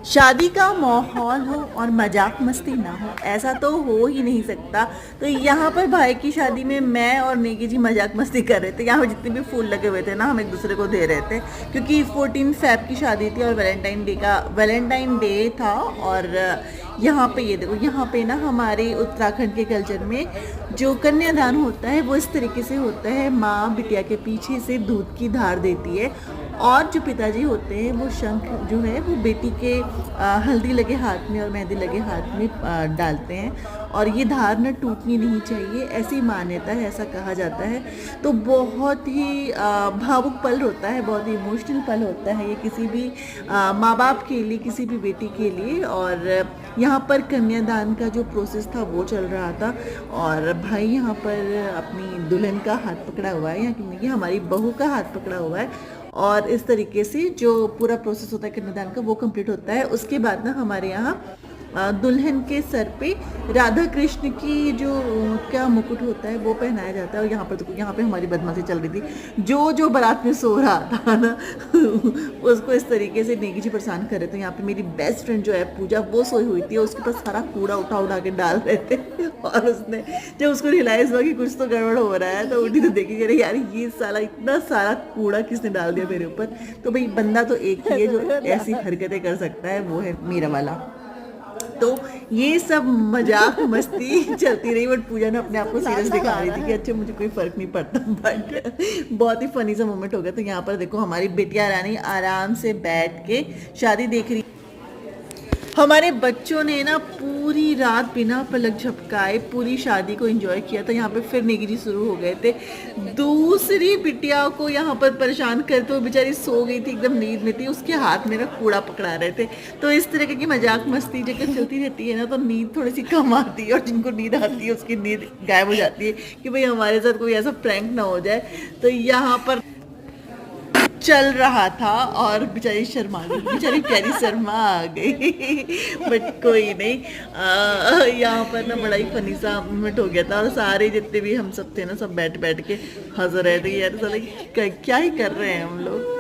शादी का माहौल हो और मजाक मस्ती ना हो, ऐसा तो हो ही नहीं सकता। तो यहाँ पर भाई की शादी में मैं और नेगी जी मजाक मस्ती कर रहे थे। यहाँ पे जितने भी फूल लगे हुए थे ना, हम एक दूसरे को दे रहे थे, क्योंकि 14 फेब की शादी थी और वैलेंटाइन डे था। और यहाँ पे ये देखो, यहाँ पे ना हमारे उत्तराखंड के कल्चर में जो कन्यादान होता है वो इस तरीके से होता है। माँ बिटिया के पीछे से दूध की धार देती है और जो पिताजी होते हैं वो शंख जो है वो बेटी के हल्दी लगे हाथ में और मेहंदी लगे हाथ में डालते हैं। और ये धार न टूटनी नहीं चाहिए, ऐसी मान्यता है, ऐसा कहा जाता है। तो बहुत ही भावुक पल होता है, बहुत ही इमोशनल पल होता है ये किसी भी माँ बाप के लिए, किसी भी बेटी के लिए। और यहाँ पर कन्यादान का जो प्रोसेस था वो चल रहा था और भाई यहाँ पर अपनी दुल्हन का हाथ पकड़ा हुआ है, यहाँ की हमारी बहू का हाथ पकड़ा हुआ है। और इस तरीके से जो पूरा प्रोसेस होता है कन्यादान का वो कंप्लीट होता है। उसके बाद ना हमारे यहाँ दुल्हन के सर पे राधा कृष्ण की जो क्या मुकुट होता है वो पहनाया जाता है। और यहाँ पे हमारी बदमाशी चल रही थी, जो बारात में सो रहा था ना उसको इस तरीके से नेगी जी परेशान कर रहे थे। यहाँ पे मेरी बेस्ट फ्रेंड जो है पूजा, वो सोई हुई थी, उसके पास सारा कूड़ा उठा के डाल रहे थे। और उसने जब उसको रियलाइज हुआ कि कुछ तो गड़बड़ हो रहा है तो उठी तो देखी, अरे यार ये साला इतना सारा कूड़ा किसने डाल दिया मेरे ऊपर। तो भाई बंदा तो एक ही है जो ऐसी हरकतें कर सकता है, वो है मेरा वाला। तो ये सब मजाक मस्ती चलती रही, बट पूजा ने अपने आप को सीरियस दिखा रही थी कि अच्छा मुझे कोई फर्क नहीं पड़ता। बट बहुत ही फनी सा मोमेंट हो गया। तो यहाँ पर देखो हमारी बिटिया रानी आराम से बैठ के शादी देख रही। हमारे बच्चों ने ना पूरी रात बिना पलक झपकाए पूरी शादी को एंजॉय किया था। यहाँ पे फिर नेगी जी शुरू हो गए थे दूसरी बिटिया को यहाँ पर परेशान करते। वो बेचारी सो गई थी, एकदम नींद में थी, उसके हाथ में ना कूड़ा पकड़ा रहे थे। तो इस तरह की मजाक मस्ती जब चलती रहती है ना तो नींद थोड़ी सी कम आती है और जिनको नींद आती है उसकी नींद गायब हो जाती है कि भाई हमारे साथ कोई ऐसा प्रैंक ना हो जाए। तो यहाँ पर चल रहा था और बेचारी शर्मा गई, बेचारी प्यारी शर्मा आ गई। बट कोई नहीं, यहाँ पर ना बड़ा ही फनी सा मोमेंट हो गया था। और सारे जितने भी हम सब थे ना, सब बैठ के हंस रहे थे यार, साले क्या ही कर रहे हैं हम लोग।